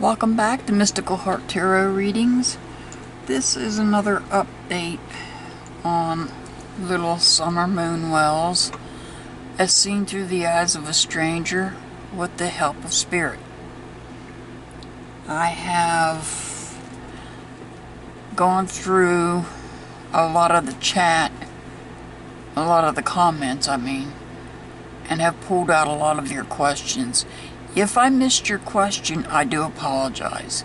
Welcome back to Mystical Heart Tarot Readings. This is another update on Little Summer Moon Wells as seen through the eyes of a stranger with the help of Spirit. I have gone through a lot of the chat, a lot of the comments and have pulled out a lot of your questions. If I missed your question, I do apologize.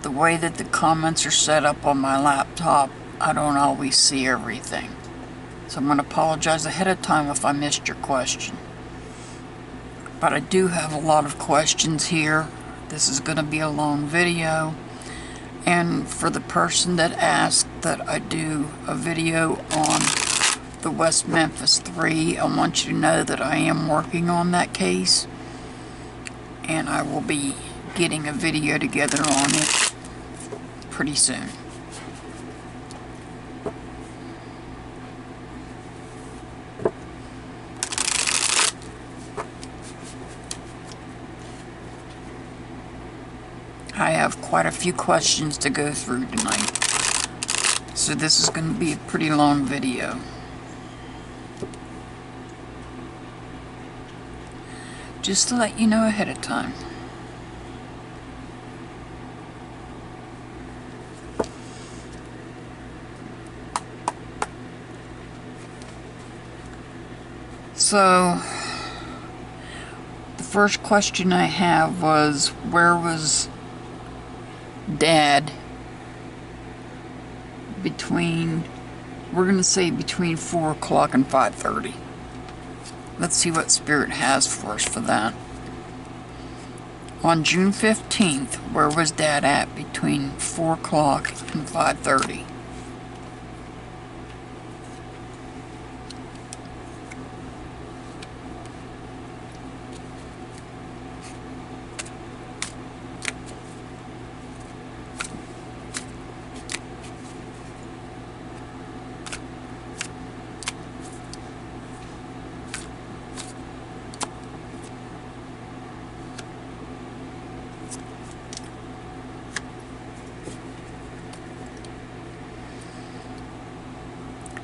The way that the comments are set up on my laptop, I don't always see everything. So I'm going to apologize ahead of time if I missed your question. But I do have a lot of questions here. This is going to be a long video. And for the person that asked that I do a video on the West Memphis 3, I want you to know that I am working on that case. And I will be getting a video together on it pretty soon. I have quite a few questions to go through tonight, so this is going to be a pretty long video. Just to let you know ahead of time. So, the first question I have was, where was Dad between, we're going to say between 4 o'clock and 5:30. Let's see what Spirit has for us for that. On June 15th, where was Dad at between 4 o'clock and 5:30?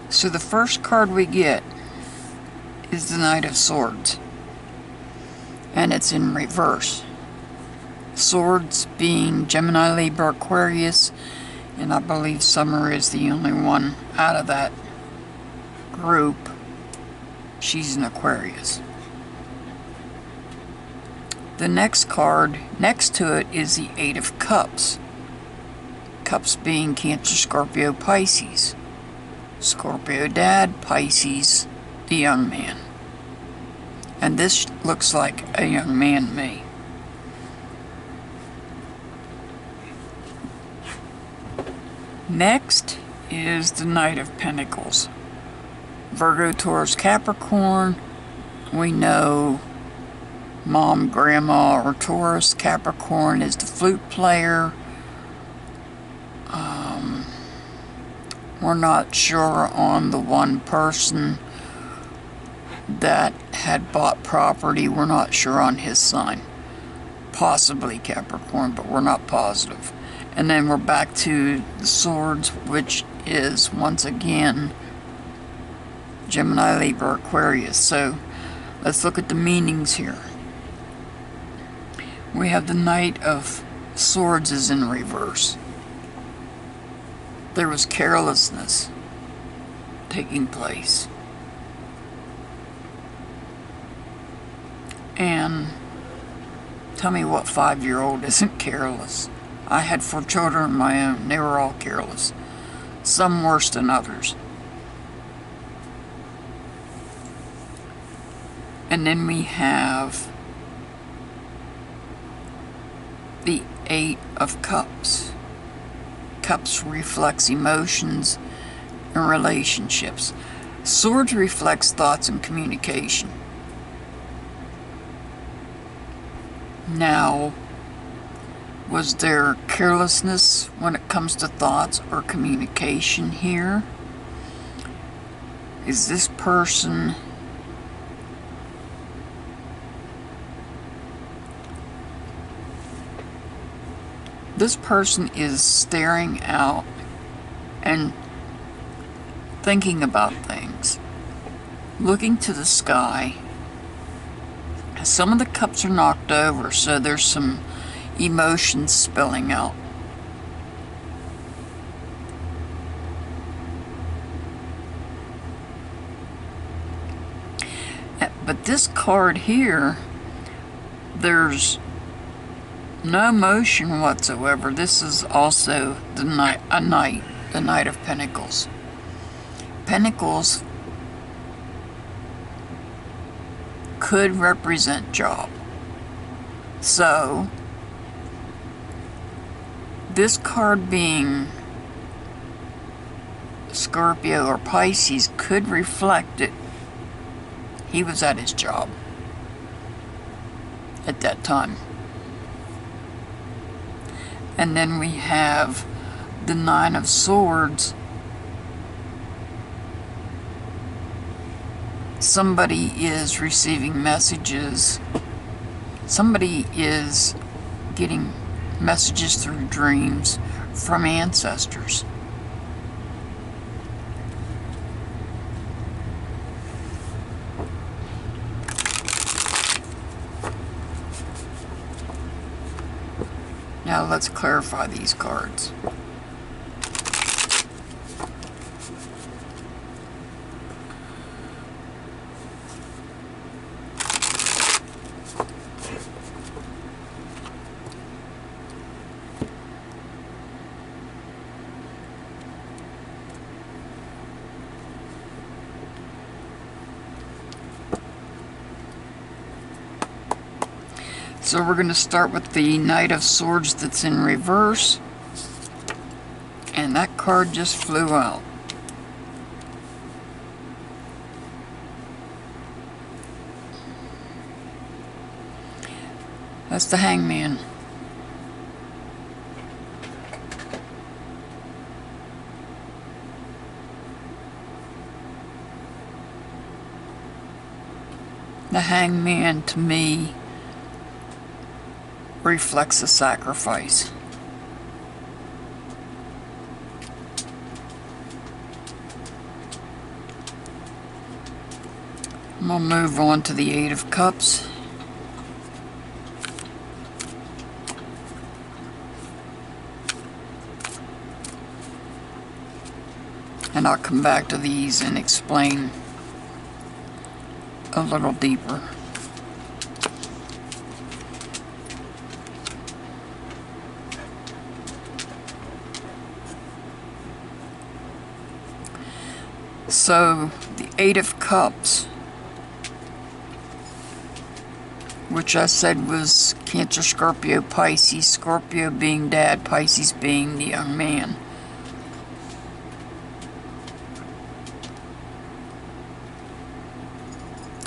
So the first card we get is the Knight of Swords, and it's in reverse. Swords being Gemini, Libra, Aquarius, and I believe Summer is the only one out of that group. She's an Aquarius. The next card next to it is the Eight of Cups. Cups being Cancer, Scorpio, Pisces. Scorpio Dad, Pisces, the young man. And this looks like a young man to me. Next is the Knight of Pentacles. Virgo, Taurus, Capricorn. We know Mom, Grandma, or Taurus. Capricorn is the flute player. We're not sure on the one person that had bought property. We're not sure on his sign. Possibly Capricorn, but we're not positive. And then we're back to the Swords, which is once again Gemini, Libra, Aquarius. So let's look at the meanings here. We have the Knight of Swords is in reverse. There was carelessness taking place. And tell me what 5-year-old isn't careless. I had 4 children of my own. They were all careless. Some worse than others. And then we have the Eight of Cups. Cups reflects emotions and relationships. Swords reflects thoughts and communication. Now, was there carelessness when it comes to thoughts or communication here? Is this person This person is staring out and thinking about things, looking to the sky. Some of the cups are knocked over, so there's some emotions spilling out. But this card here, there's no emotion whatsoever. This is also the Knight of Pentacles. Pentacles could represent job. So, this card being Scorpio or Pisces could reflect it. He was at his job at that time. And then we have the Nine of Swords. Somebody is receiving messages. Somebody is getting messages through dreams from ancestors. Now let's clarify these cards. So we're going to start with the Knight of Swords that's in reverse. And that card just flew out. That's the Hangman. The Hangman, to me, reflects a sacrifice. I'm going to move on to the Eight of Cups. And I'll come back to these and explain a little deeper. So, the Eight of Cups, which I said was Cancer, Scorpio, Pisces, Scorpio being dad, Pisces being the young man.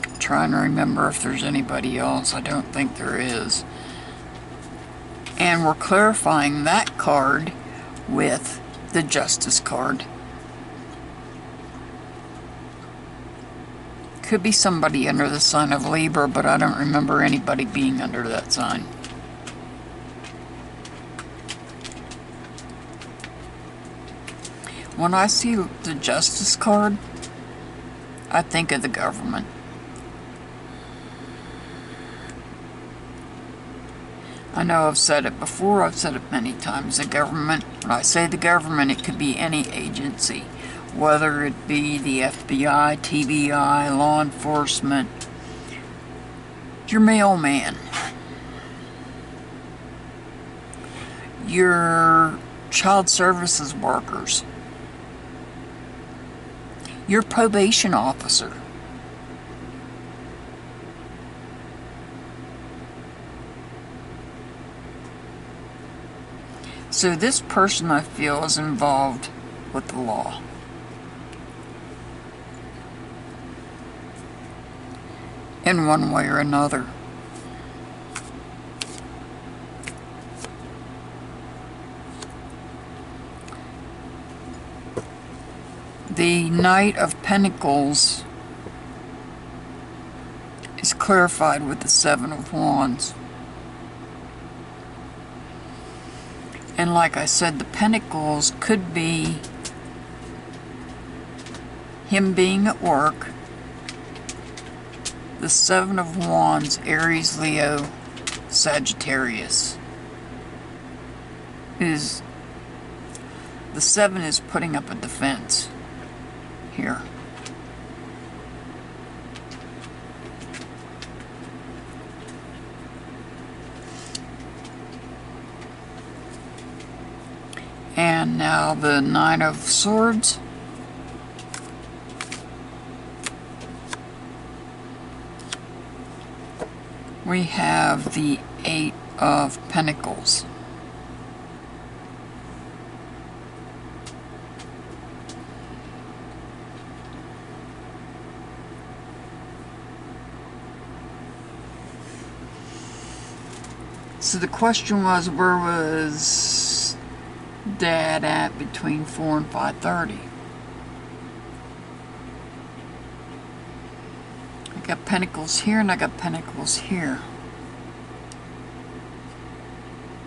I'm trying to remember if there's anybody else. I don't think there is. And we're clarifying that card with the Justice card. Could be somebody under the sign of Libra, but I don't remember anybody being under that sign. When I see the Justice card, I think of the government. I know I've said it before, I've said it many times. The government, when I say the government, it could be any agency. Whether it be the FBI, TBI, law enforcement, your mailman, your child services workers, your probation officer. So this person, I feel, is involved with the law. In one way or another. The Knight of Pentacles is clarified with the Seven of Wands. And like I said, the Pentacles could be him being at work. The Seven of Wands, Aries, Leo, Sagittarius. The Seven is putting up a defense here. And now the Nine of Swords. We have the Eight of Pentacles. So the question was, where was Dad at between 4 and 5:30? I got Pentacles here and I got Pentacles here.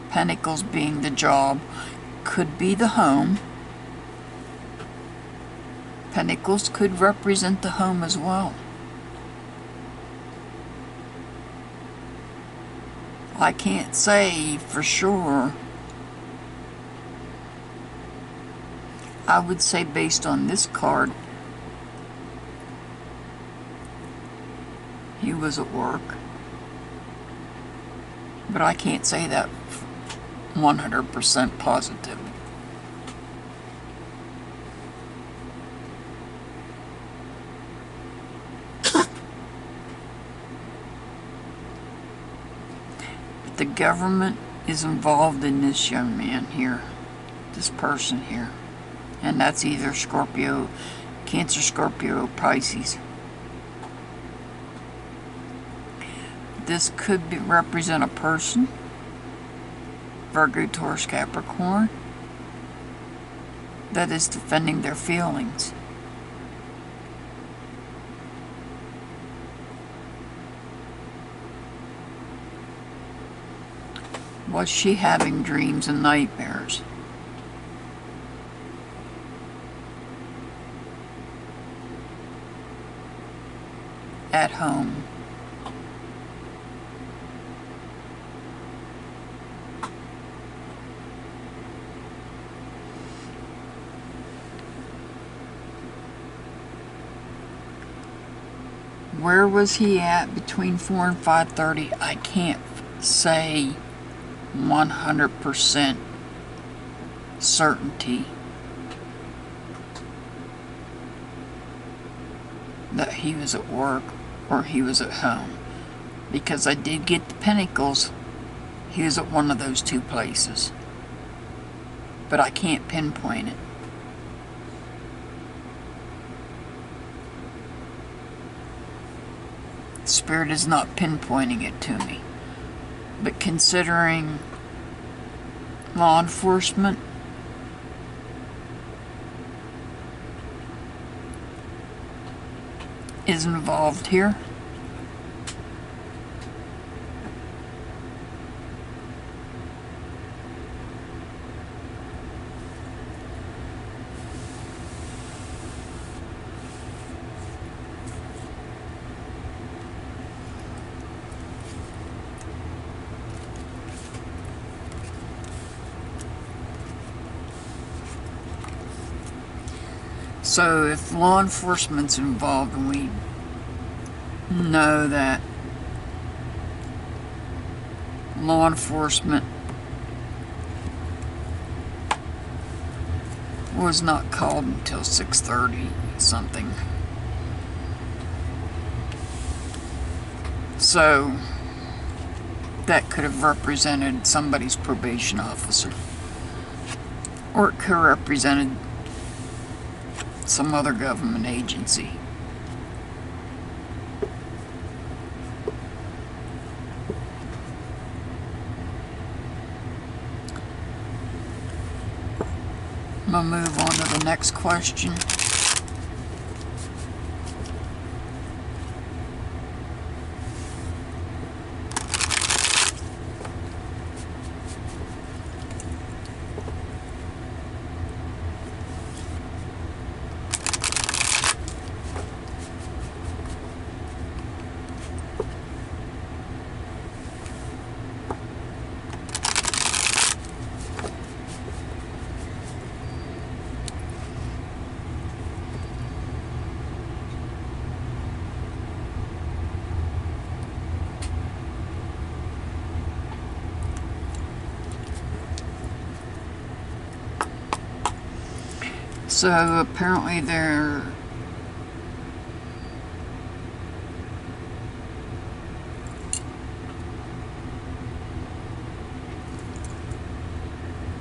Pentacles being the job, could be the home. Pentacles could represent the home as well. I can't say for sure. I would say based on this card, he was at work. But I can't say that 100% positive. The government is involved in this young man here, this person here, and that's either Scorpio, Cancer, Scorpio, Pisces. This could represent a person, Virgo, Taurus, Capricorn, that is defending their feelings. Was she having dreams and nightmares? At home. Where was he at between 4 and 5:30? I can't say 100% certainty that he was at work or he was at home, because I did get the Pentacles. He was at one of those two places, but I can't pinpoint it. Spirit is not pinpointing it to me. But considering law enforcement is involved here, so if law enforcement's involved, and we know that law enforcement was not called until 6:30 something. So that could have represented somebody's probation officer, or it could have represented some other government agency. I'm going to move on to the next question. So apparently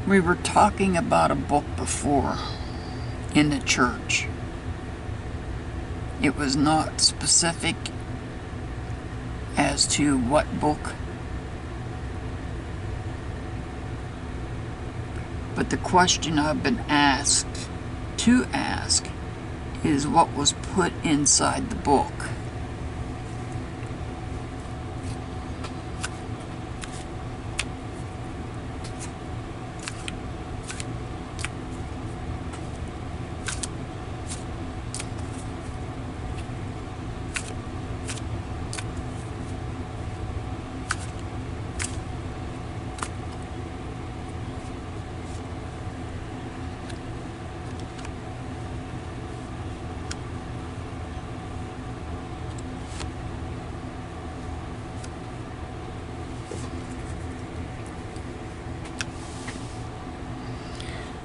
we were talking about a book before in the church. It was not specific as to what book, but the question I've been asked to ask is what was put inside the book.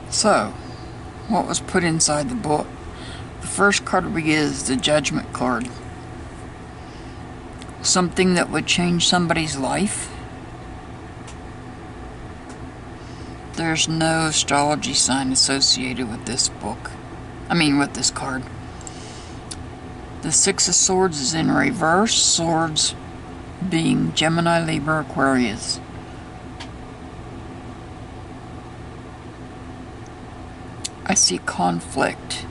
So, what was put inside the book? The first card we get is the Judgment card. Something that would change somebody's life. There's no astrology sign associated with this book. With this card. The Six of Swords is in reverse. Swords being Gemini, Libra, Aquarius. I see conflict.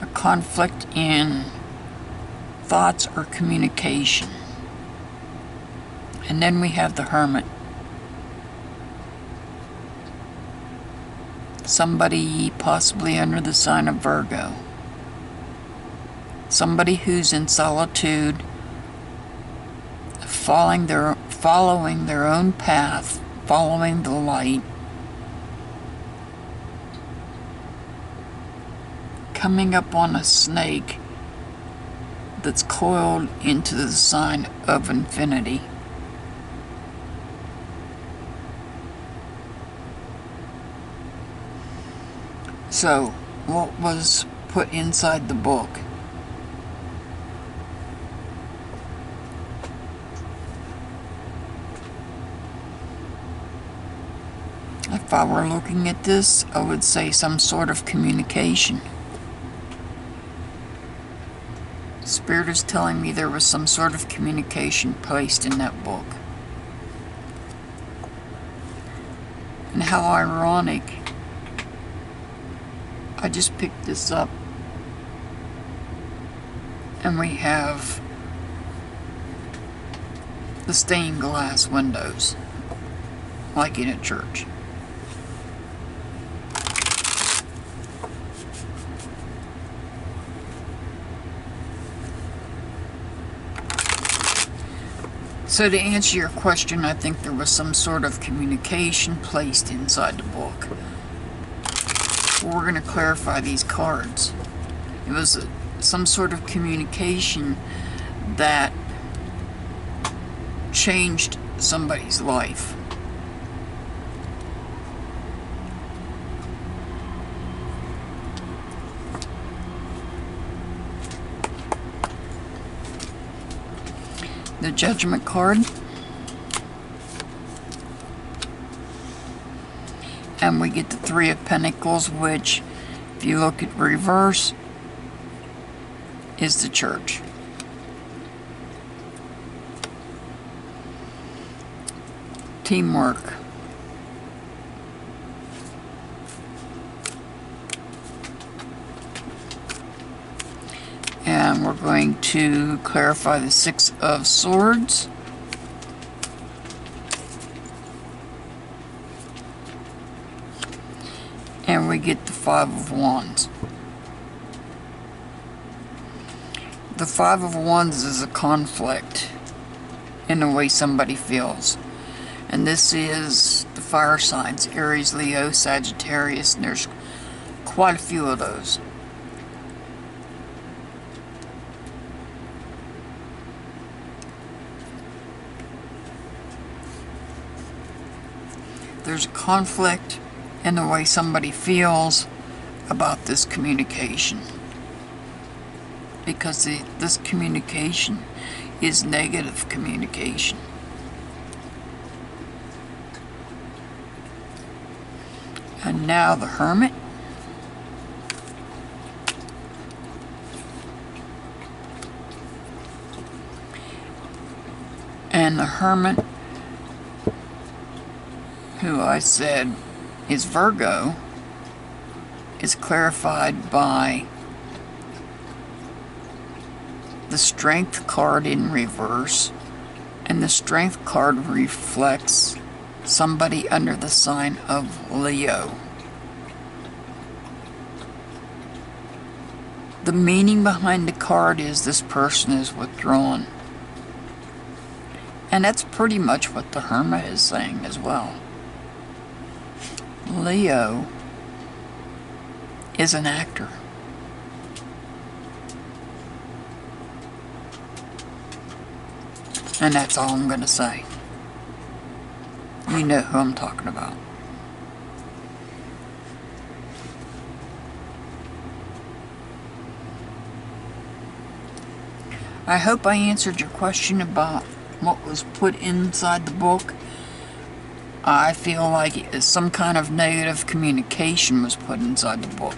A conflict in thoughts or communication. And then we have the Hermit. Somebody possibly under the sign of Virgo. Somebody who's in solitude, following their own path, following the light. Coming up on a snake that's coiled into the sign of infinity. So, what was put inside the book? If I were looking at this, I would say some sort of communication. Spirit is telling me there was some sort of communication placed in that book. And how ironic. I just picked this up and we have the stained glass windows, like in a church. So to answer your question, I think there was some sort of communication placed inside the book. We're going to clarify these cards. It was some sort of communication that changed somebody's life. The Judgment card. And we get the Three of Pentacles, which, if you look at reverse, is the Church. Teamwork. And we're going to clarify the Six of Swords. And we get the Five of Wands. The Five of Wands is a conflict in the way somebody feels. And this is the fire signs, Aries, Leo, Sagittarius, and there's quite a few of those. There's a conflict in the way somebody feels about this communication. Because this communication is negative communication. And now the Hermit. And the Hermit, who I said is Virgo, is clarified by the Strength card in reverse, and the Strength card reflects somebody under the sign of Leo. The meaning behind the card is this person is withdrawn. And that's pretty much what the Hermit is saying as well. Leo is an actor. And that's all I'm going to say. You know who I'm talking about. I hope I answered your question about what was put inside the book. I feel like some kind of negative communication was put inside the book.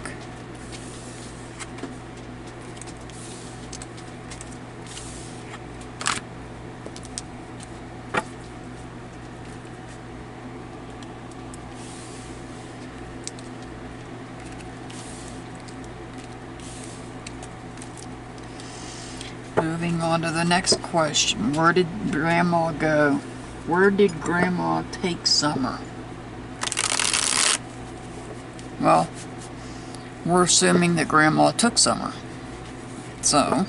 Moving on to the next question. Where did Grandma go? Where did Grandma take summer? Well, we're assuming that Grandma took summer. So,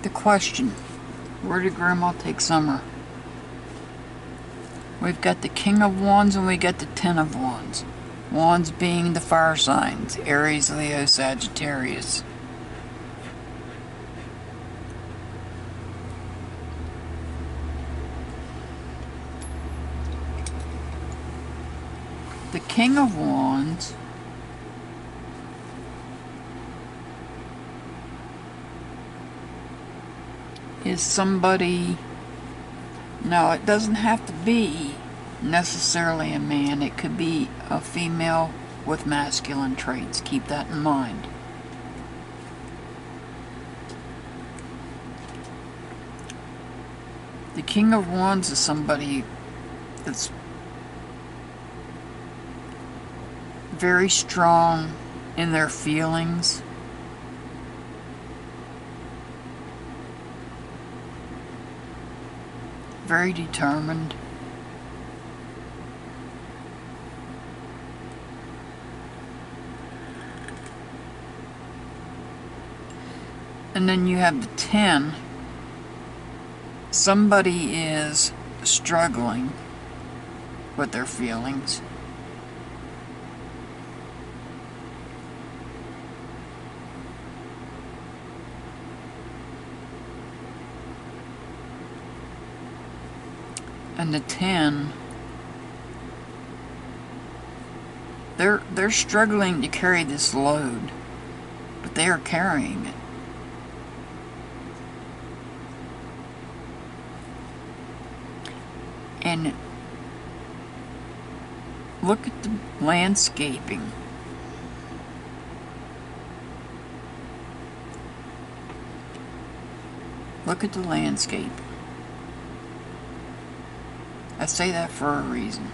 the question, where did Grandma take summer? We've got the King of Wands and we got the Ten of Wands. Wands being the fire signs, Aries, Leo, Sagittarius. The King of Wands is somebody, now it doesn't have to be necessarily a man, it could be a female with masculine traits, keep that in mind. The King of Wands is somebody that's very strong in their feelings. Very determined. And then you have the 10. Somebody is struggling with their feelings. And the 10, they're struggling to carry this load, but they are carrying it. And look at the landscaping. Look at the landscape. I say that for a reason.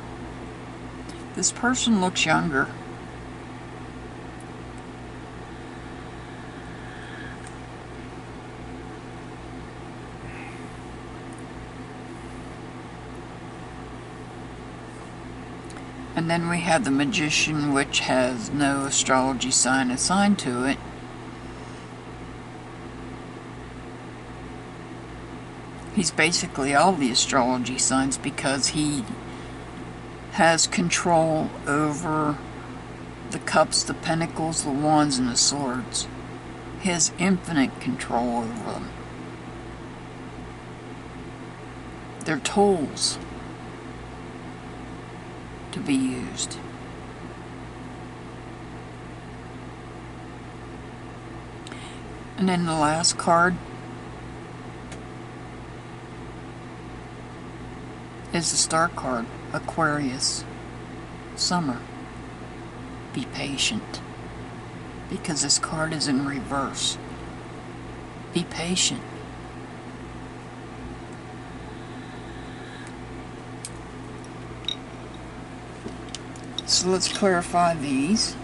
This person looks younger. And then we have the Magician, which has no astrology sign assigned to it. He's basically all the astrology signs because he has control over the cups, the pentacles, the wands, and the swords. He has infinite control over them. They're tools to be used. And then the last card is the Star card, Aquarius, Summer. Be patient, because this card is in reverse. Be patient. So let's clarify these.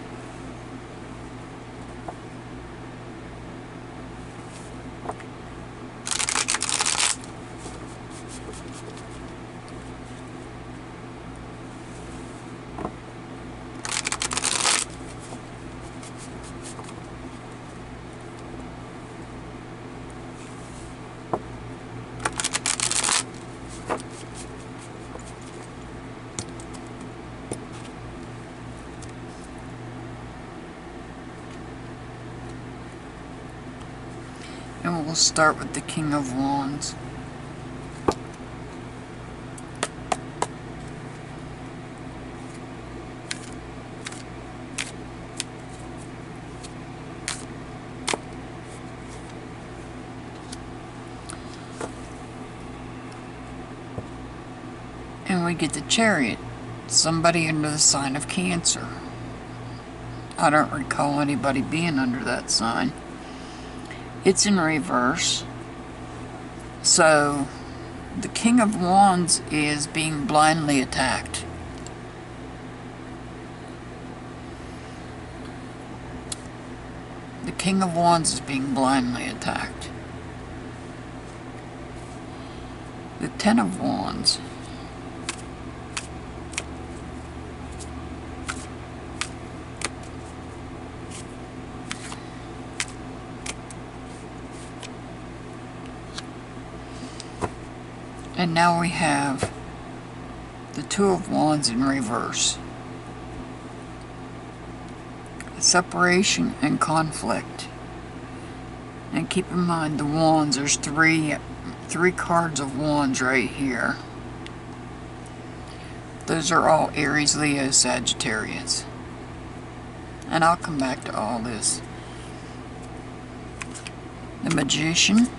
And we'll start with the King of Wands. And we get the Chariot, somebody under the sign of Cancer. I don't recall anybody being under that sign. It's in reverse. So the King of Wands is being blindly attacked. The King of Wands is being blindly attacked. The Ten of Wands. And now we have the Two of Wands in reverse. Separation and conflict. And keep in mind the Wands, there's three cards of Wands right here. Those are all Aries, Leo, Sagittarius. And I'll come back to all this. The Magician,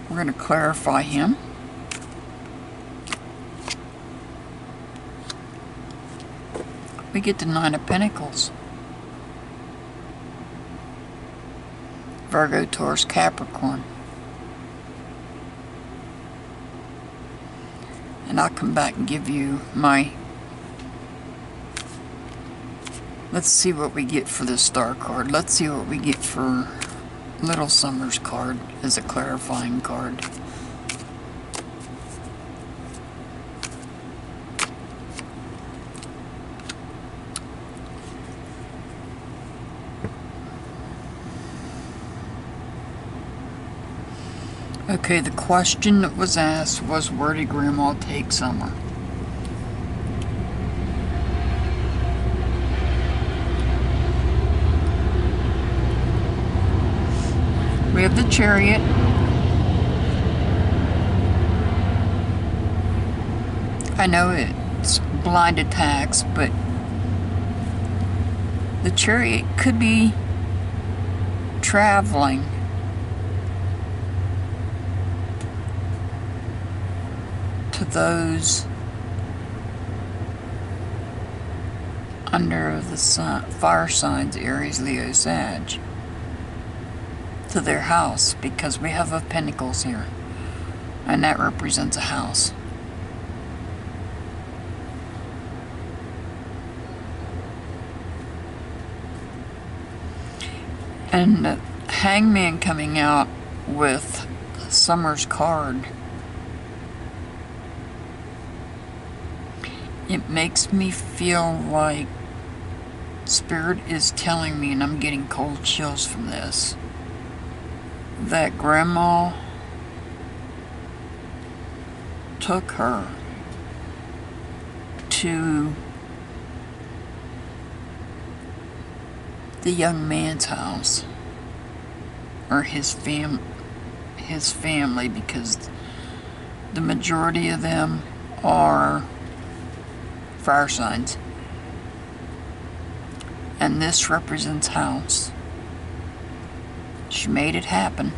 we're going to clarify him. We get the Nine of Pentacles. Virgo, Taurus, Capricorn. And I'll come back and give you my... Let's see what we get for the Star card. Let's see what we get for Little Summer's card as a clarifying card. Okay, the question that was asked was, where did Grandma take Summer? We have the Chariot, I know it's blind attacks, but the chariot could be traveling to those under the fire signs, Aries, Leo, Sag, to their house, because we have a Pentacles here, and that represents a house. And the Hangman coming out with Summer's card, it makes me feel like Spirit is telling me, and I'm getting cold chills from this, that Grandma took her to the young man's house, or his family, because the majority of them are fire signs, and this represents house. She made it happen.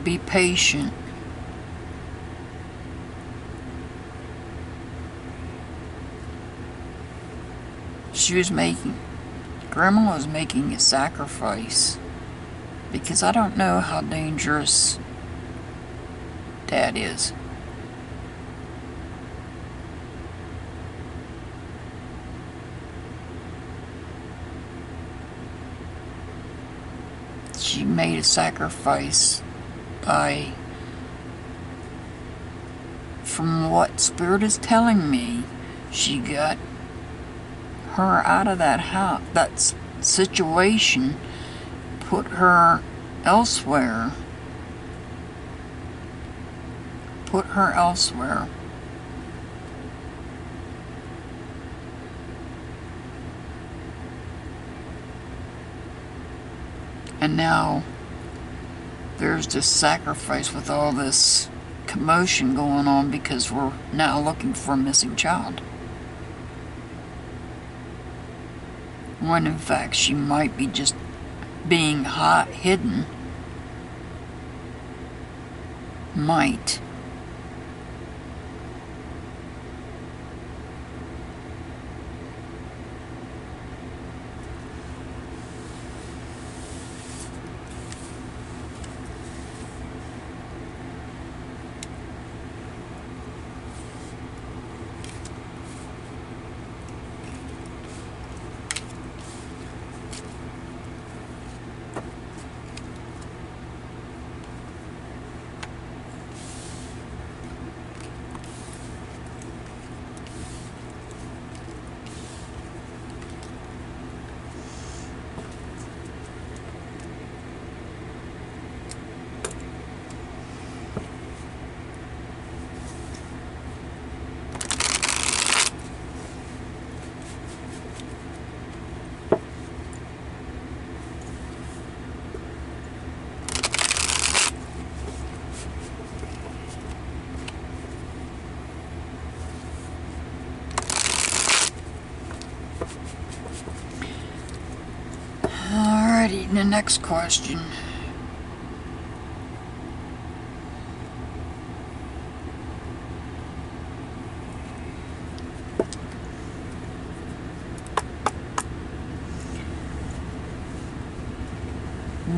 Be patient. Grandma was making a sacrifice, because I don't know how dangerous Dad is. She made a sacrifice by, from what Spirit is telling me, she got her out of that house, that situation, put her elsewhere. And now there's this sacrifice with all this commotion going on, because we're now looking for a missing child, when in fact she might be just being hidden. Might. Alrighty, the next question.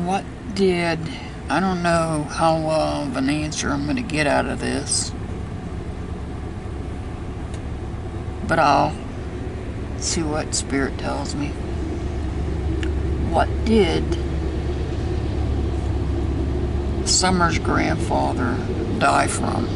What did, I don't know how of an answer I'm going to get out of this, but I'll see what Spirit tells me. What did Summer's grandfather die from?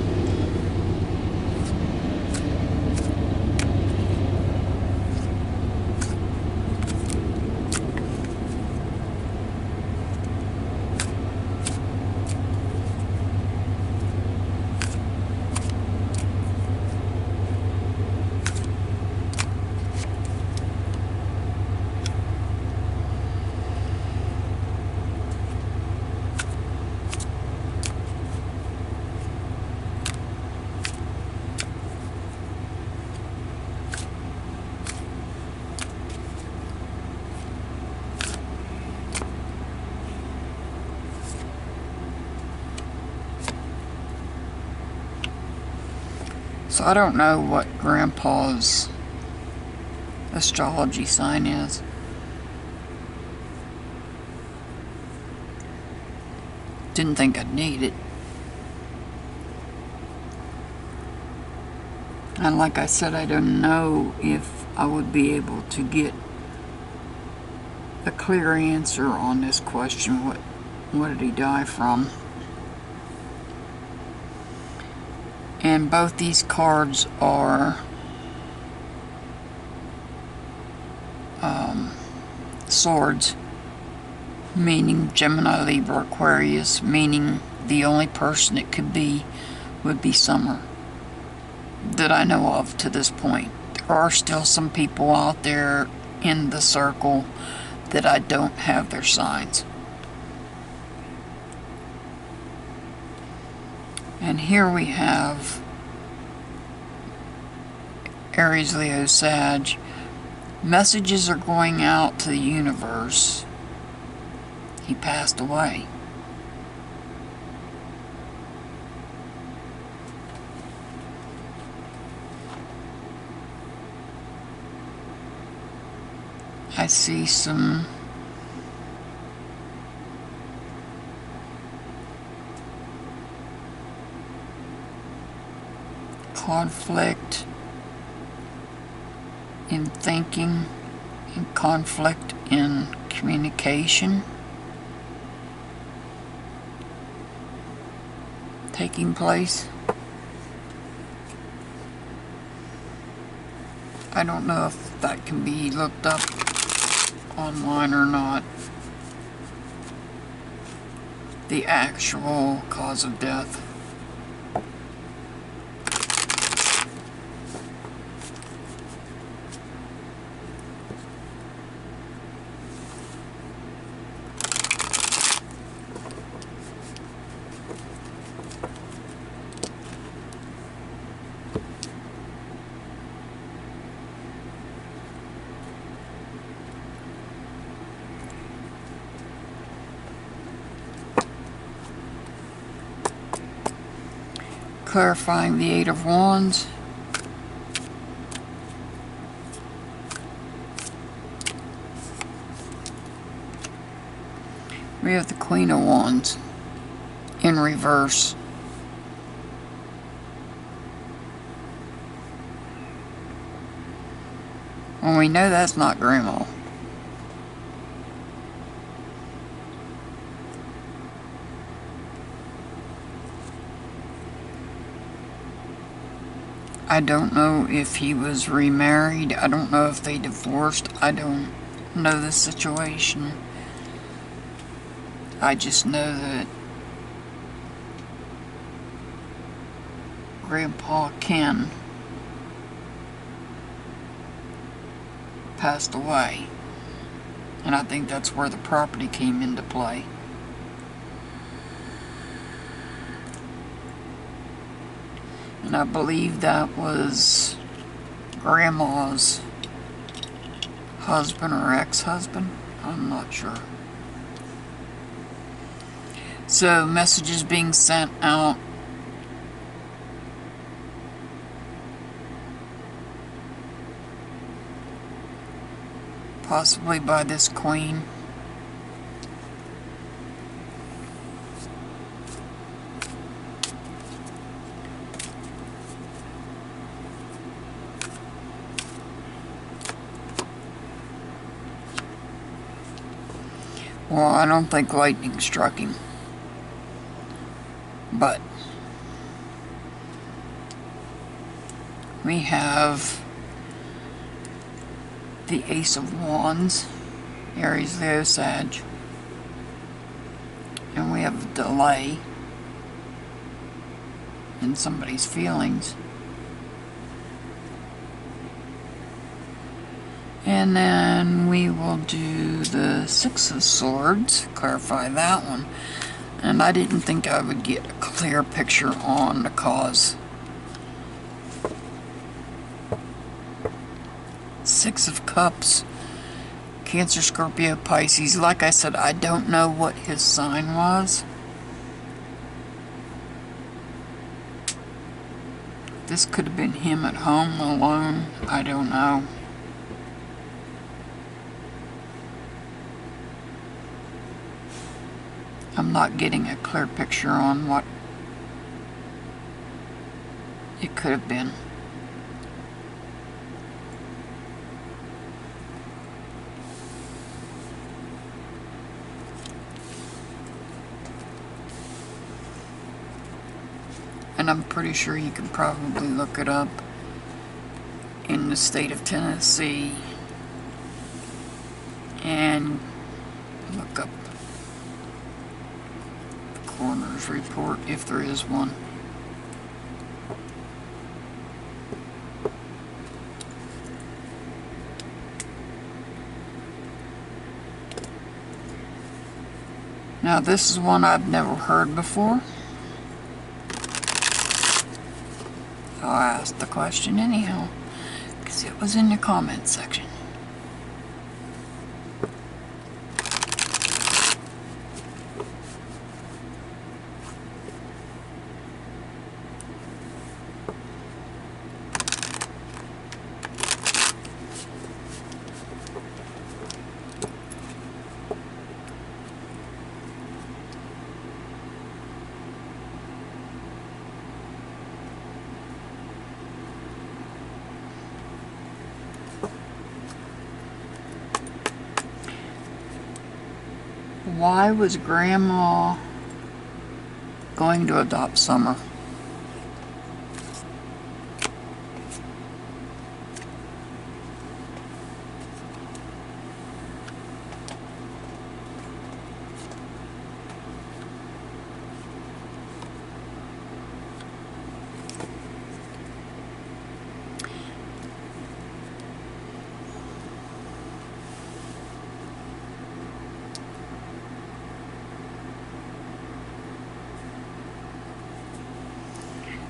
I don't know what Grandpa's astrology sign is. Didn't think I'd need it. And like I said, I don't know if I would be able to get a clear answer on this question. What did he die from? And both these cards are swords, meaning Gemini, Libra, Aquarius, meaning the only person it could be would be Summer, that I know of to this point. There are still some people out there in the circle that I don't have their signs. And here we have Aries, Leo, Sag. Messages are going out to the universe. He passed away. I see some conflict in thinking and conflict in communication taking place. I don't know if that can be looked up online or not. The actual cause of death. Clarifying the Eight of Wands. We have the Queen of Wands in reverse. Well, we know that's not Grandma. I don't know if he was remarried. I don't know if they divorced. I don't know the situation. I just know that Grandpa Ken passed away. And I think that's where the property came into play. And I believe that was Grandma's husband or ex-husband. I'm not sure. So, messages being sent out. Possibly by this queen. Well, I don't think lightning struck him. But we have the Ace of Wands, Aries, Leo, Sag. And we have a delay in somebody's feelings. And then we will do the Six of Swords, clarify that one. And I didn't think I would get a clear picture on the cause. Six of Cups, Cancer, Scorpio, Pisces. Like I said, I don't know what his sign was. This could have been him at home alone. I don't know. I'm not getting a clear picture on what it could have been. And I'm pretty sure you can probably look it up in the state of Tennessee and look up the coroner's report if there is one. Now this is one I've never heard before. I'll ask the question anyhow, because it was in the comments section. Why was Grandma going to adopt Summer?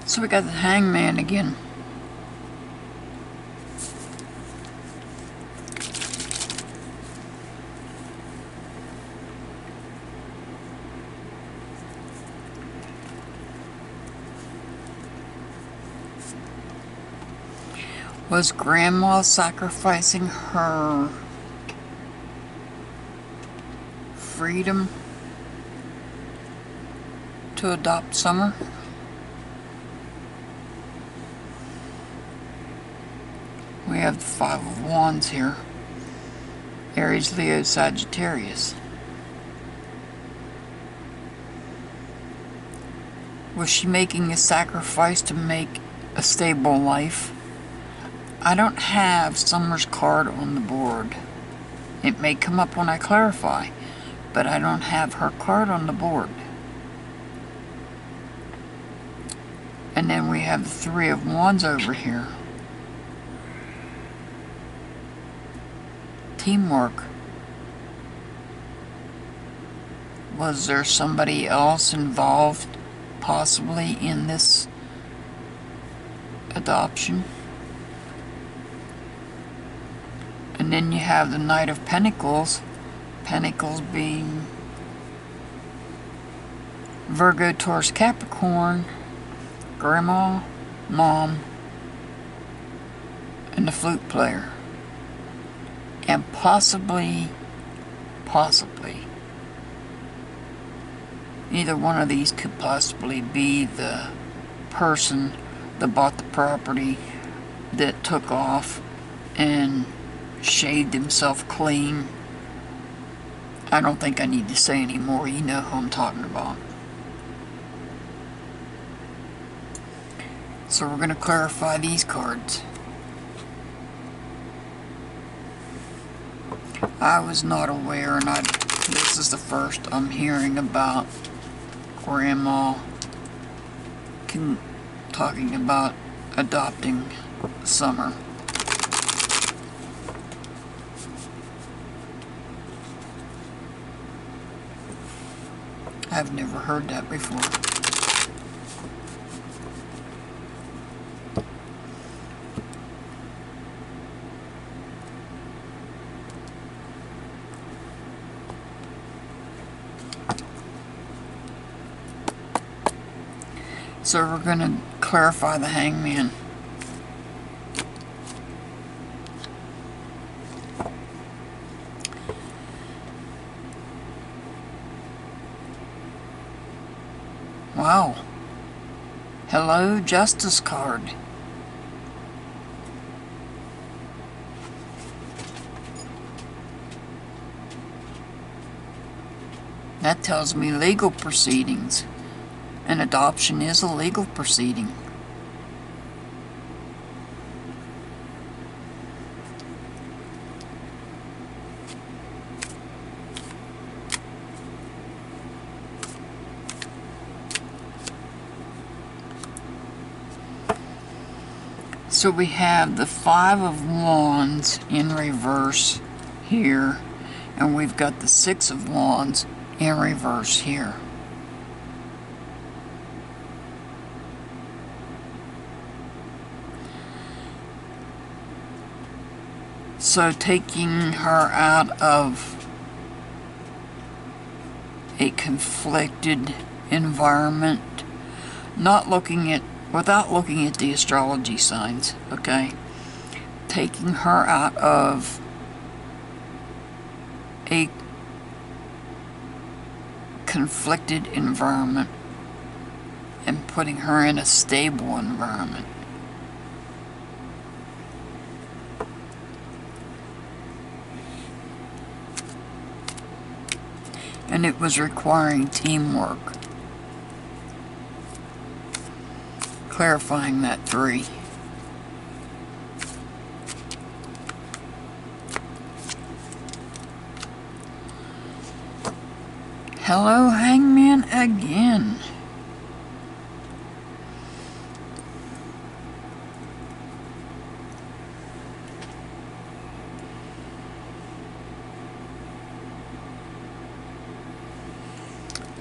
So we got the Hangman again. Was Grandma sacrificing her freedom to adopt Summer? We have the Five of Wands here. Aries, Leo, Sagittarius. Was she making a sacrifice to make a stable life? I don't have Summer's card on the board. It may come up when I clarify, but I don't have her card on the board. And then we have the Three of Wands over here. Teamwork. Was there somebody else involved possibly in this adoption? And then you have the Knight of Pentacles. Pentacles being Virgo, Taurus, Capricorn, Grandma, Mom, and the flute player. And possibly, either one of these could possibly be the person that bought the property that took off and shaved himself clean. I don't think I need to say any more. You know who I'm talking about. So we're going to clarify these cards. I was not aware, and this is the first I'm hearing about Grandma talking about adopting Summer. I've never heard that before. So we're going to clarify the Hangman. Wow. Hello, Justice card. That tells me legal proceedings. An adoption is a legal proceeding. So we have the Five of Wands in reverse here, and we've got the Six of Wands in reverse here. So taking her out of a conflicted environment, without looking at the astrology signs, okay? Taking her out of a conflicted environment and putting her in a stable environment. And it was requiring teamwork. Clarifying that 3. Hello, Hangman again.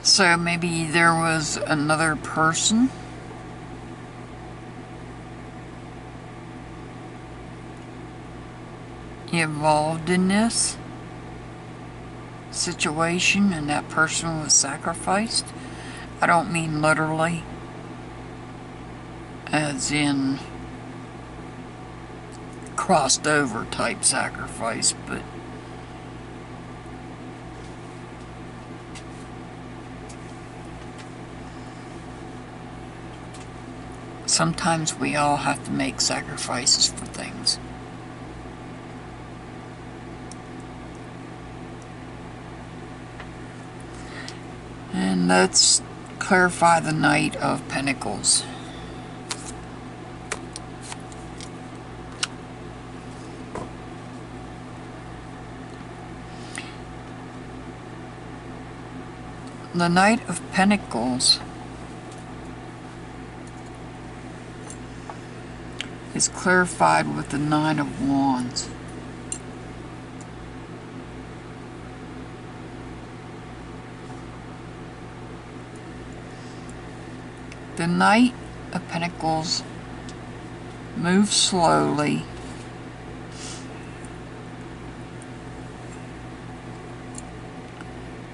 So maybe there was another person involved in this situation and that person was sacrificed. I don't mean literally, as in crossed over type sacrifice, but sometimes we all have to make sacrifices for things. And let's clarify the Knight of Pentacles. The Knight of Pentacles is clarified with the Nine of Wands. The Knight of Pentacles moves slowly.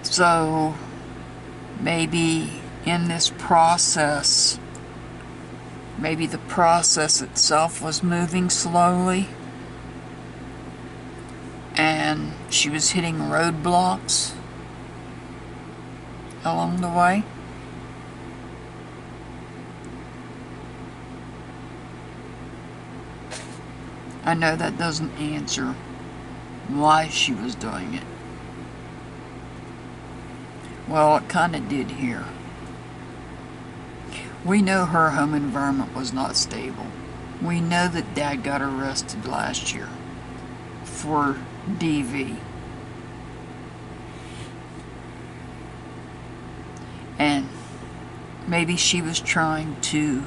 So maybe in this process, maybe the process itself was moving slowly and she was hitting roadblocks along the way. I know that doesn't answer why she was doing it. Well, it kind of did here. We know her home environment was not stable. We know that Dad got arrested last year for DV. And maybe she was trying to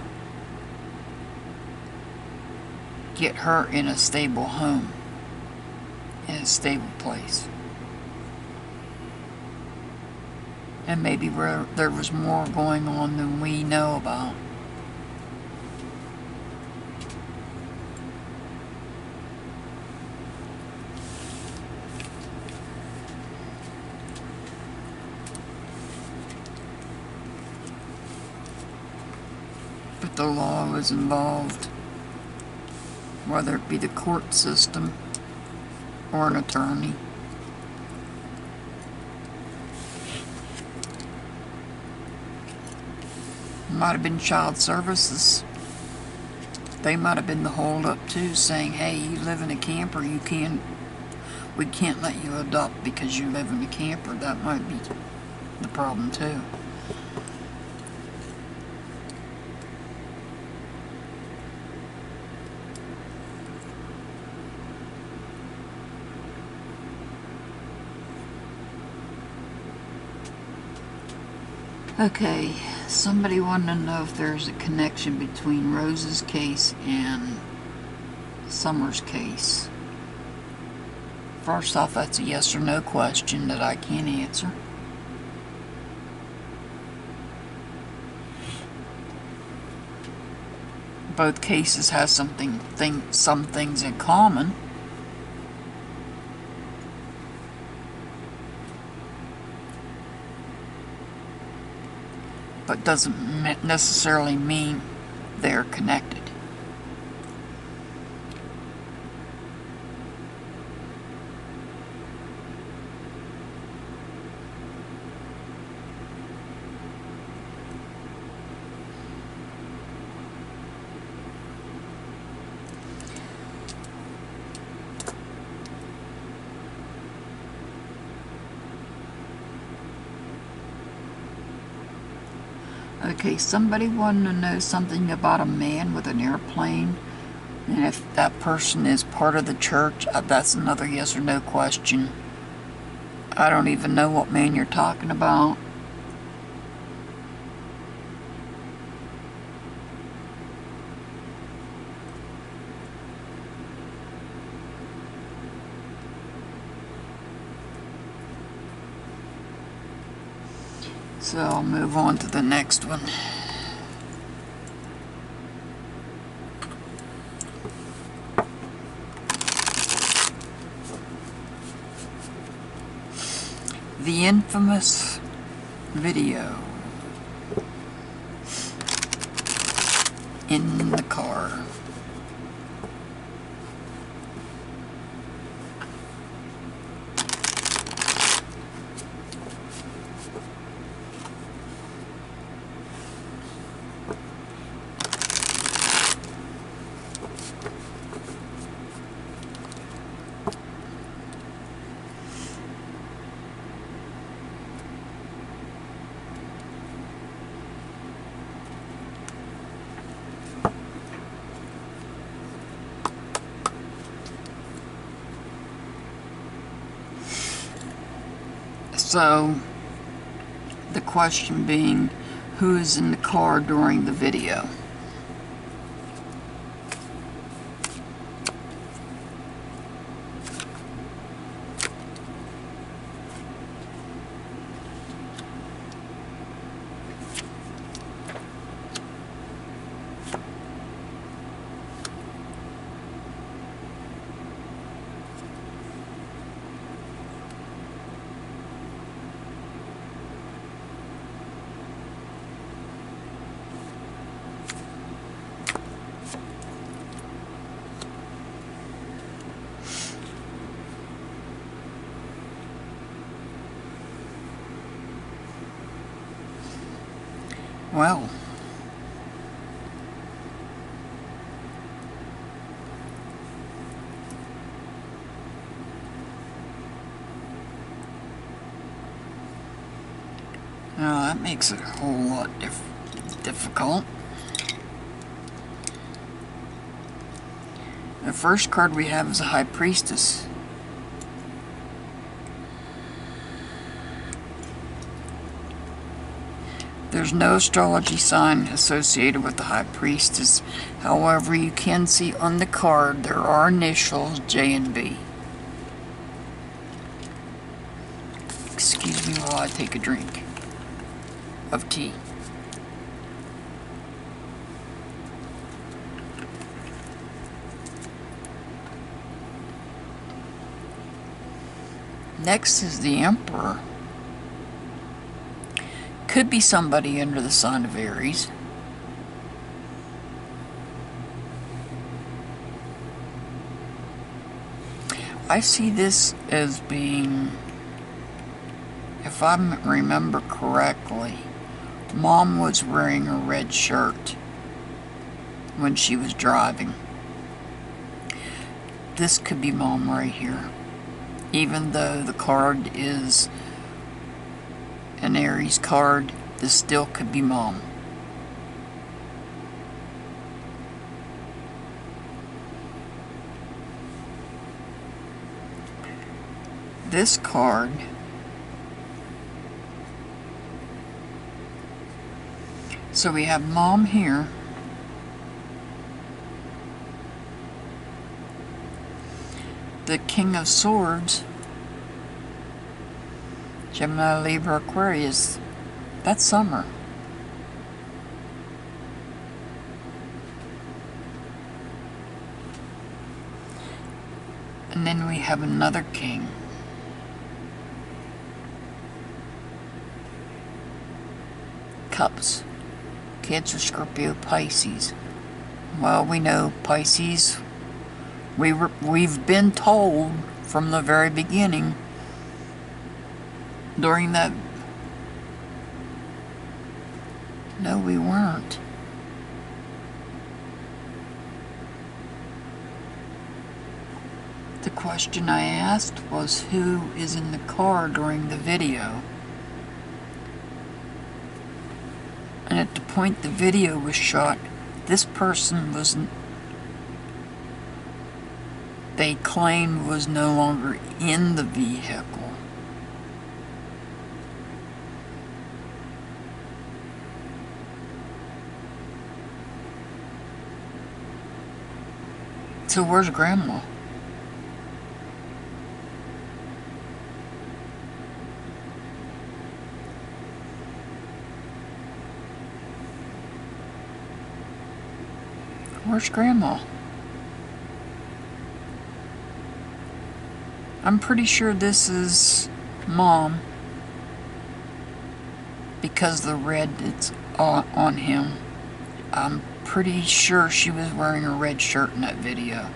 get her in a stable home, in a stable place. And maybe where there was more going on than we know about. But the law is involved, whether it be the court system or an attorney. Might have been child services. They might have been the holdup too, saying, hey, you live in a camper, we can't let you adopt because you live in a camper. That might be the problem too. Okay, somebody wanted to know if there's a connection between Rose's case and Summer's case. First off, that's a yes or no question that I can't answer. Both cases have some things in common. But doesn't necessarily mean they're connected. Okay, somebody wanted to know something about a man with an airplane, and if that person is part of the church. That's another yes or no question. I don't even know what man you're talking about. So I'll move on to the next one. The infamous video in the car. So, the question being, who is in the car during the video? Well, that makes it a whole lot difficult. The first card we have is a High Priestess. There's no astrology sign associated with the High Priestess. However, you can see on the card there are initials J and B. Excuse me while I take a drink of tea. Next is the Emperor. Could be somebody under the sign of Aries. I see this as being, if I remember correctly, Mom was wearing a red shirt when she was driving. This could be Mom right here. Even though the card is an Aries card, this still could be Mom. This card so we have Mom here, the King of Swords, Gemini, Libra, Aquarius. That's summer. And then we have another king. Cups. Cancer, Scorpio, Pisces. Well, we know Pisces. We've been told from the very beginning during that. No, we weren't. The question I asked was who is in the car during the video. And at the point the video was shot, this person was, they claimed, was no longer in the vehicle. So where's Grandma? Where's Grandma? I'm pretty sure this is Mom because the red that's on him. I'm pretty sure she was wearing a red shirt in that video.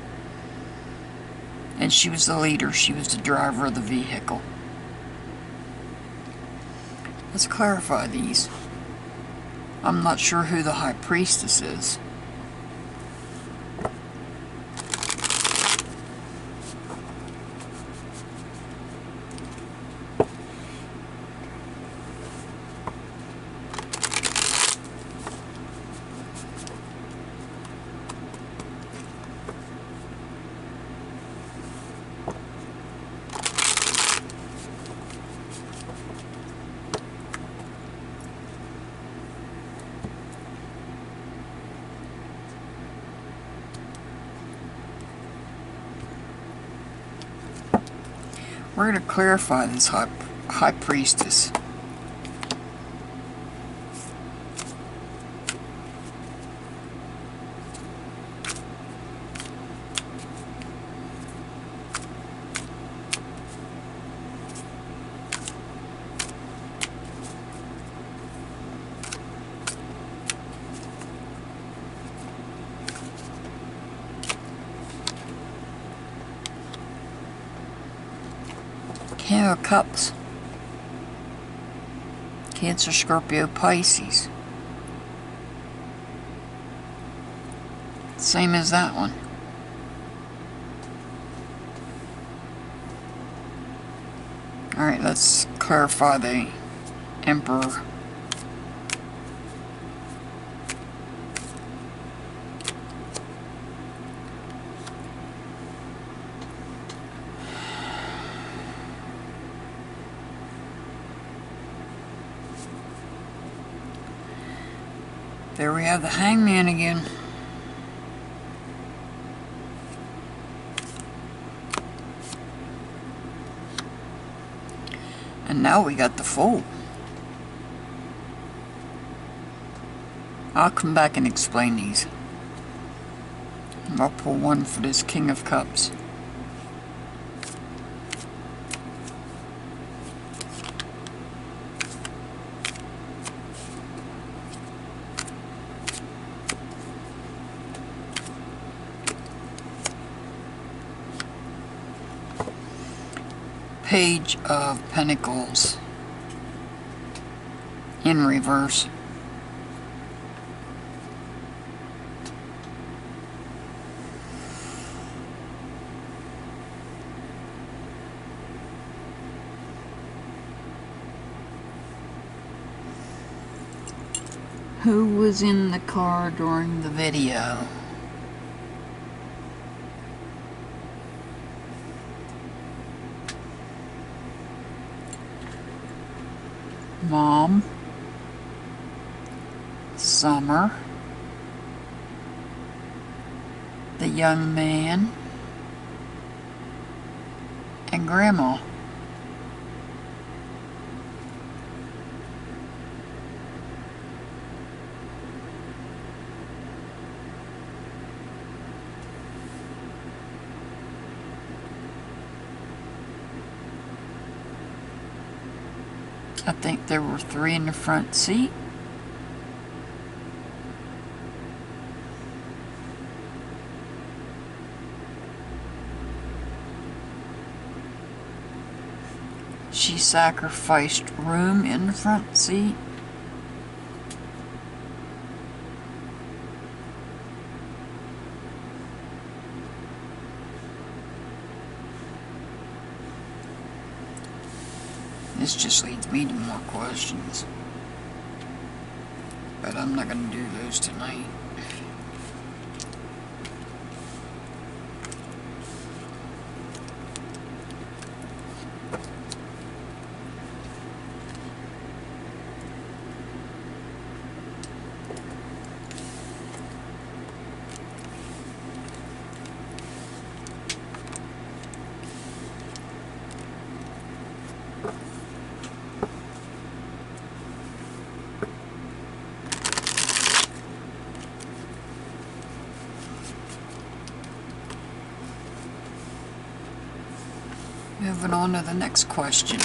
And she was the leader. She was the driver of the vehicle. Let's clarify these. I'm not sure who the High Priestess is. We're going to clarify this High Priestess. King of Cups. Cancer, Scorpio, Pisces. Same as that one. Alright, let's clarify the Emperor. There we have the Hangman again. And now we got the Fool. I'll come back and explain these. I'll pull one for this King of Cups. Page of Pentacles in reverse. Who was in the car during the video? Mom, Summer, the young man, and Grandma. I think there were 3 in the front seat. She sacrificed room in the front seat. This just leads me to more questions, but I'm not going to do those tonight. Moving on to the next question.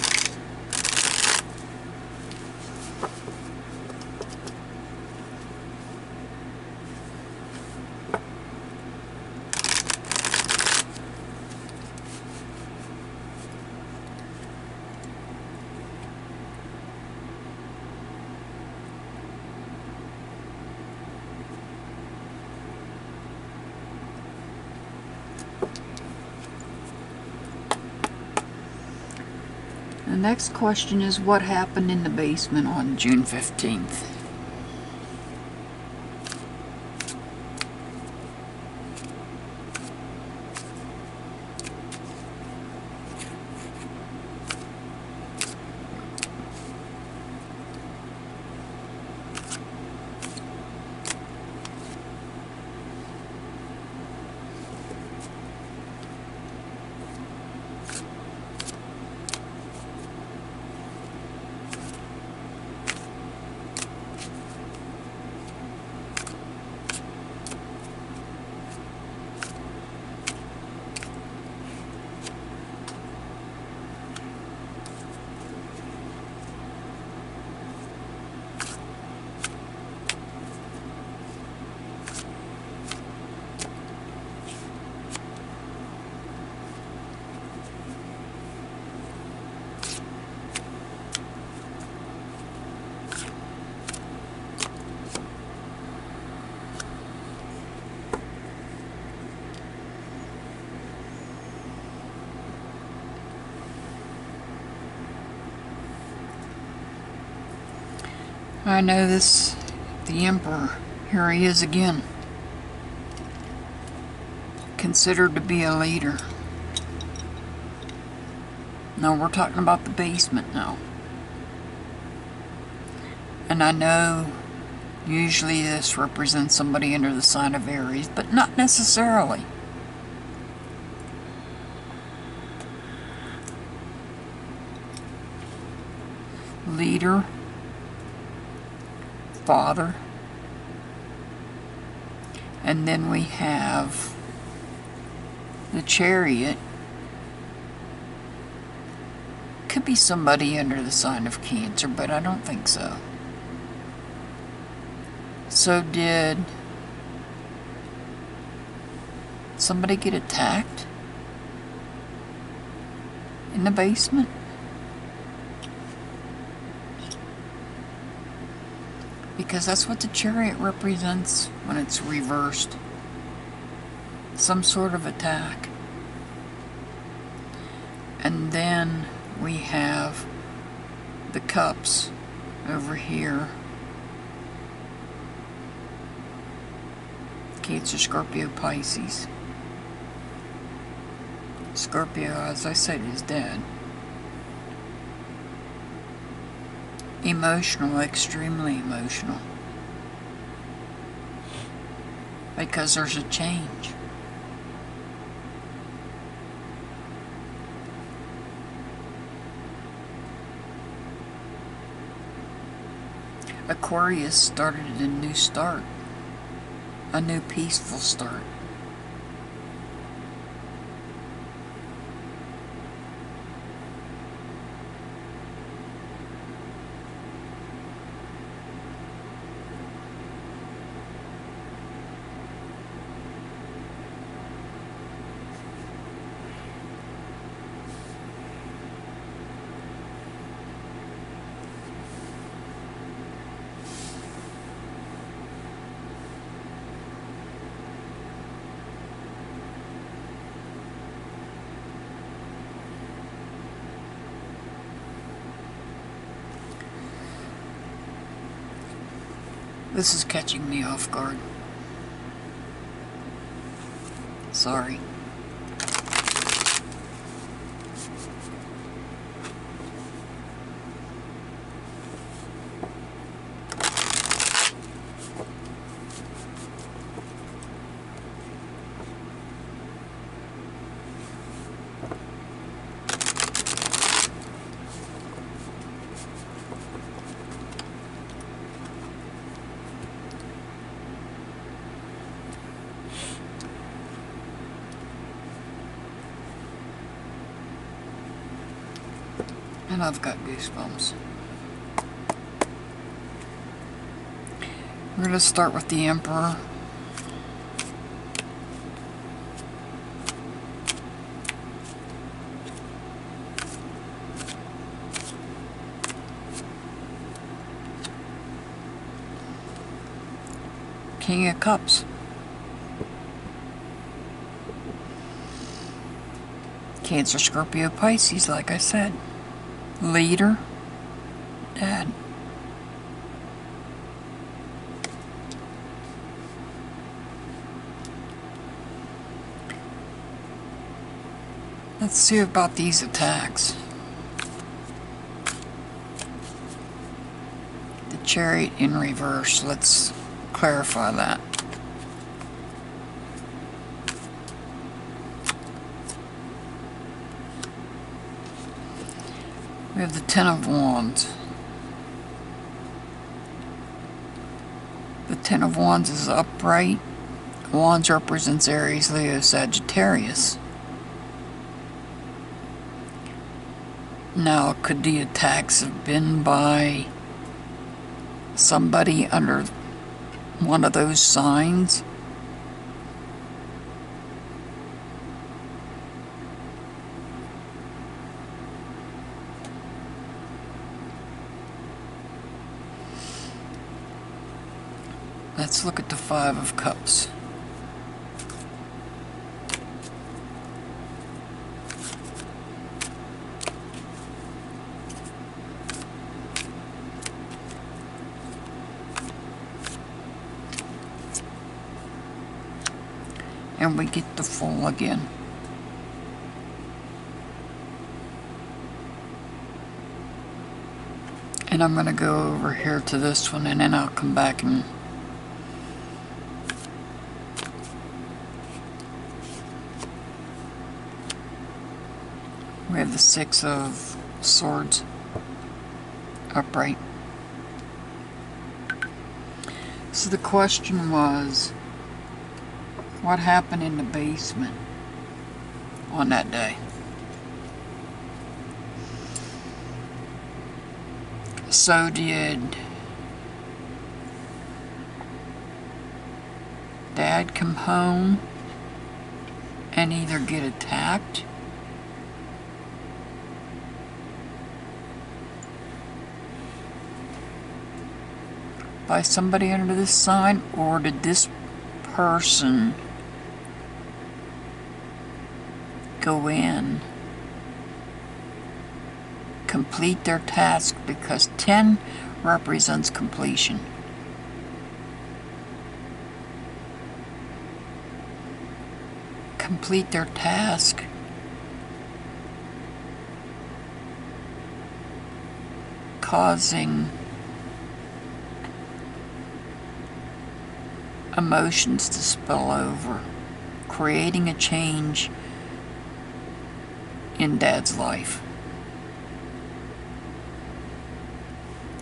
The next question is, what happened in the basement on June 15th? I know this, the Emperor, here he is again. Considered to be a leader. No, we're talking about the basement now. And I know usually this represents somebody under the sign of Aries, but not necessarily. Leader, father, and then we have the Chariot. Could be somebody under the sign of Cancer, but I don't think so. So did somebody get attacked in the basement. Because that's what the Chariot represents when it's reversed. Some sort of attack. And then we have the Cups over here. Cancer, Scorpio, Pisces. Scorpio, as I said, is dead. Emotional, extremely emotional. Because there's a change. Aquarius started a new start. A new peaceful start. This is catching me off guard. Sorry. And I've got goosebumps. We're going to start with the Emperor. King of Cups. Cancer, Scorpio, Pisces, like I said. Leader, Dad. Let's see about these attacks. The Chariot in reverse. Let's clarify that. We have the Ten of Wands. The Ten of Wands is upright. Wands represents Aries, Leo, Sagittarius. Now, could the attacks have been by somebody under one of those signs? Let's look at the Five of Cups. And we get the Fool again. And I'm going to go over here to this one, and then I'll come back and we have the Six of Swords upright. So the question was, what happened in the basement on that day? So did Dad come home and either get attacked by somebody under this sign, or did this person go in, complete their task, because 10 represents completion. Complete their task. Causing emotions to spill over, creating a change in Dad's life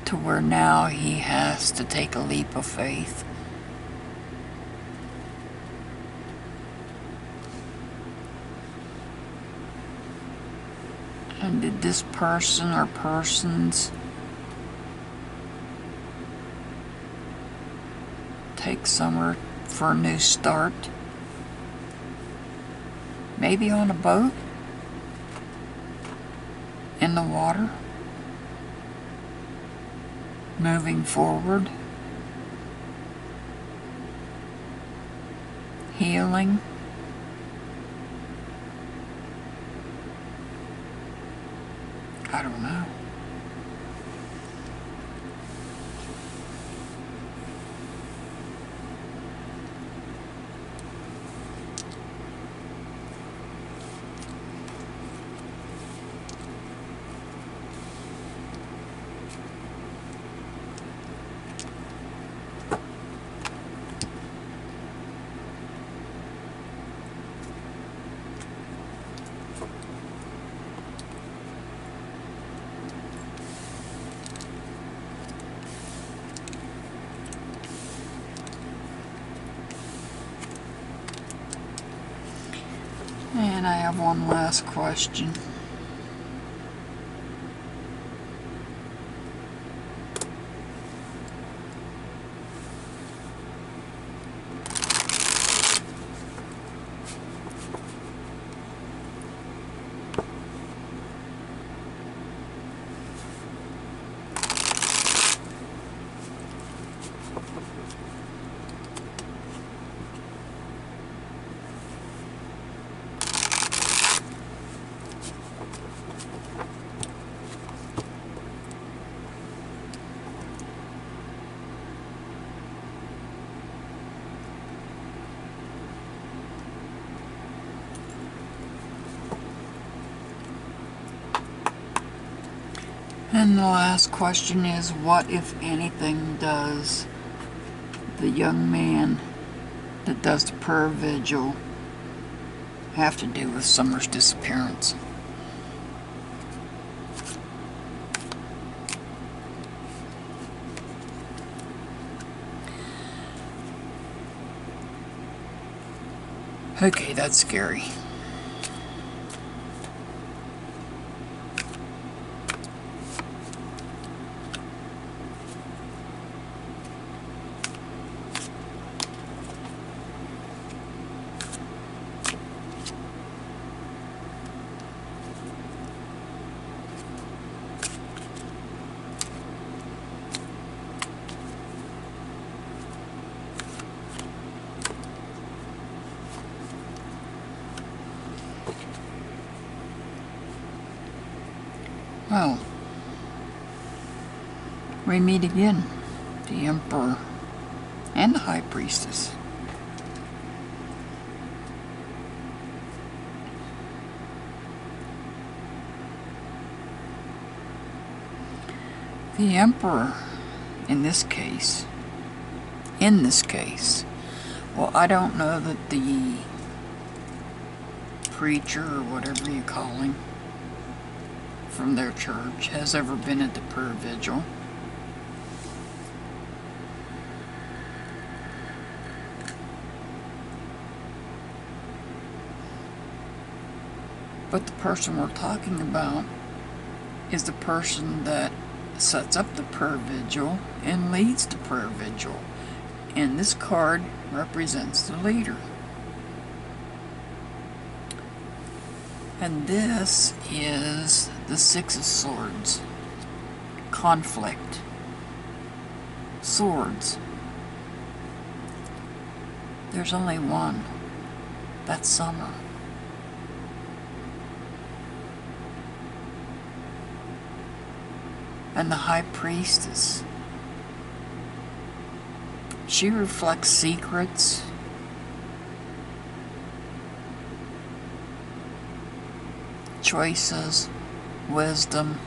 to where now he has to take a leap of faith. And did this person or persons take summer for a new start? Maybe on a boat? In the water? Moving forward? Healing? I don't know. And I have one last question. And the last question is, what, if anything, does the young man that does the prayer vigil have to do with Summer's disappearance? Okay, that's scary. Well, we meet again, the Emperor and the High Priestess. The Emperor, in this case, well, I don't know that the preacher, or whatever you call him, from their church has ever been at the prayer vigil. But the person we're talking about is the person that sets up the prayer vigil and leads the prayer vigil. And this card represents the leader. And this is the Six of Swords. Conflict. Swords. There's only one. That's Summer. And the High Priestess. She reflects secrets. Choices. Wisdom.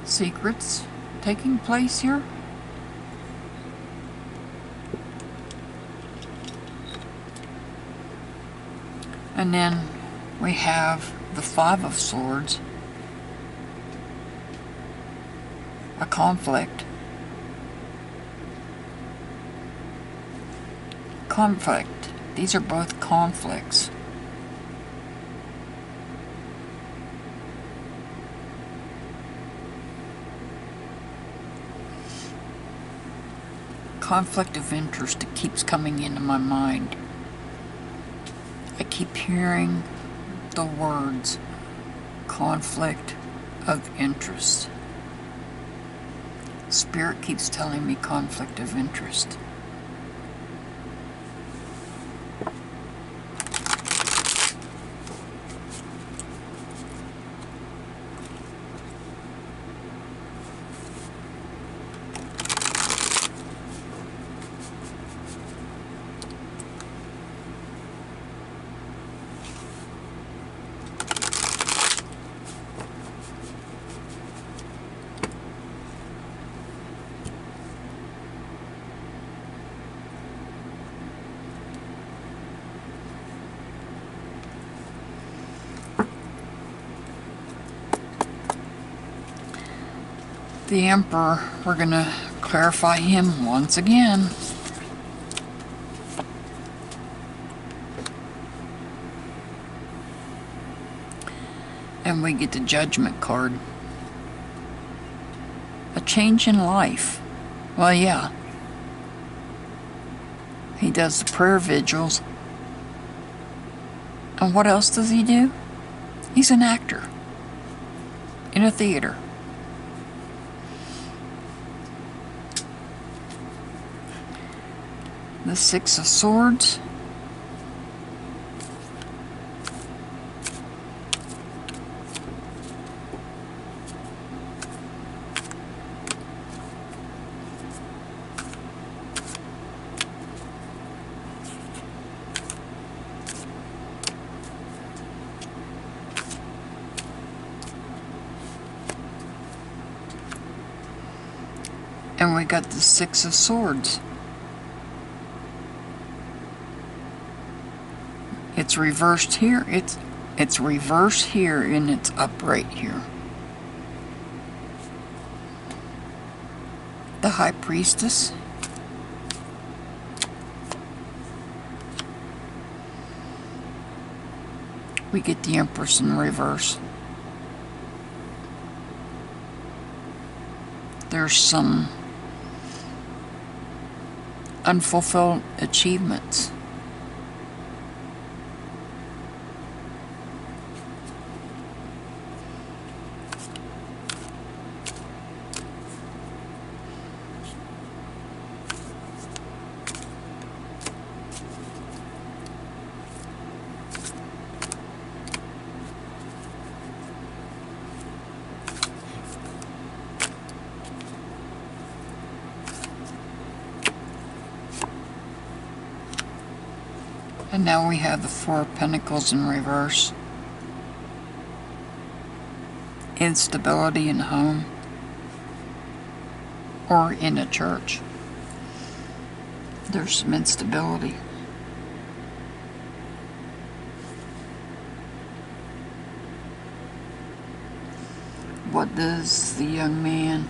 Secrets taking place here. And then we have the Five of Swords, a conflict. Conflict. These are both conflicts. Conflict of interest that keeps coming into my mind. I keep hearing the words conflict of interest. Spirit keeps telling me conflict of interest. The Emperor, we're going to clarify him once again. And we get the Judgment card. A change in life. Well, yeah. He does the prayer vigils. And what else does he do? He's an actor in a theater. The Six of Swords. And we got the Six of Swords. It's reversed here. It's reversed here and it's upright here. The High Priestess. We get the Empress in reverse. There's some unfulfilled achievements. And now we have the Four of Pentacles in reverse. Instability in home or in a church. There's some instability. What does the young man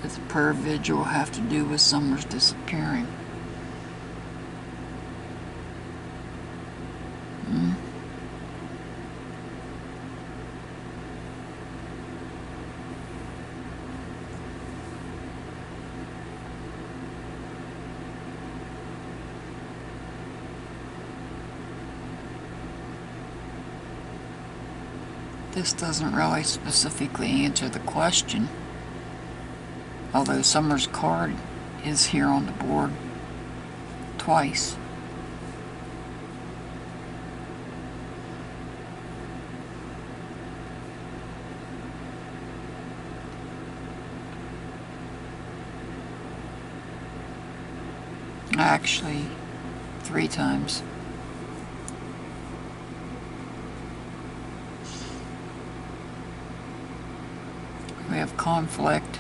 at the prayer vigil have to do with Summer's disappearing? This doesn't really specifically answer the question, although Summer's card is here on the board twice. Actually, 3 times. We have conflict,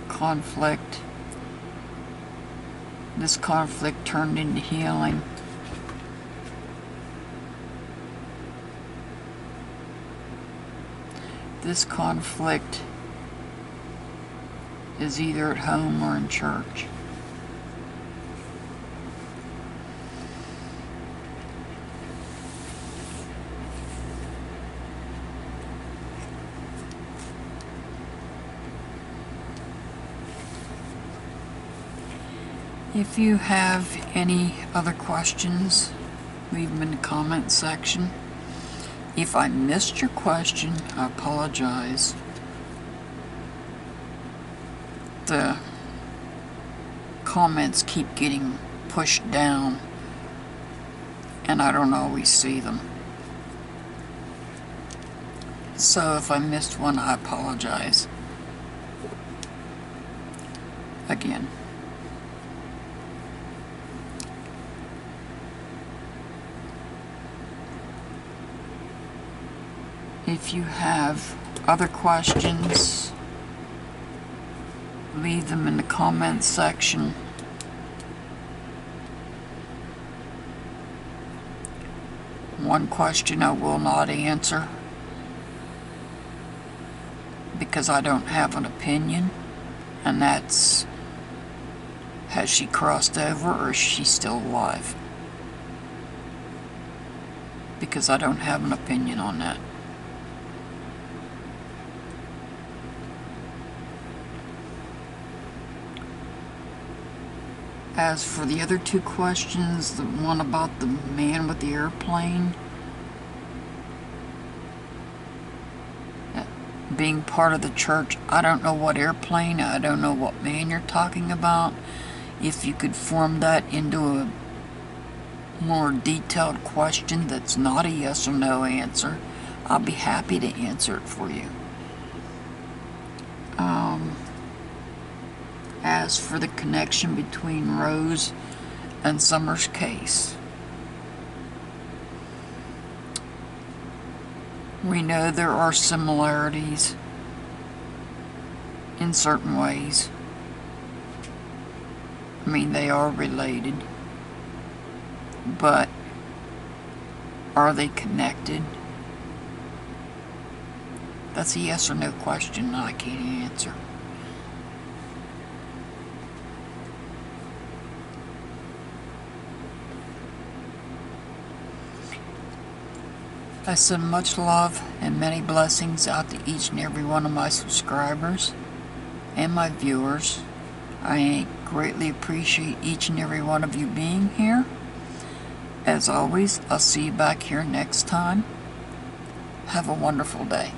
conflict. This conflict turned into healing. This conflict is either at home or in church. If you have any other questions, leave them in the comment section. If I missed your question, I apologize. The comments keep getting pushed down, and I don't always see them. So if I missed one, I apologize. Again. If you have other questions, leave them in the comments section. One question I will not answer because I don't have an opinion, and that's, has she crossed over or is she still alive? Because I don't have an opinion on that. As for the other 2 questions, the one about the man with the airplane being part of the church, I don't know what airplane, I don't know what man you're talking about. If you could form that into a more detailed question that's not a yes or no answer, I'll be happy to answer it for you. As for the connection between Rose and Summer's case, we know there are similarities in certain ways. I mean, they are related, but are they connected? That's a yes or no question I can't answer. I send much love and many blessings out to each and every one of my subscribers and my viewers. I greatly appreciate each and every one of you being here. As always, I'll see you back here next time. Have a wonderful day.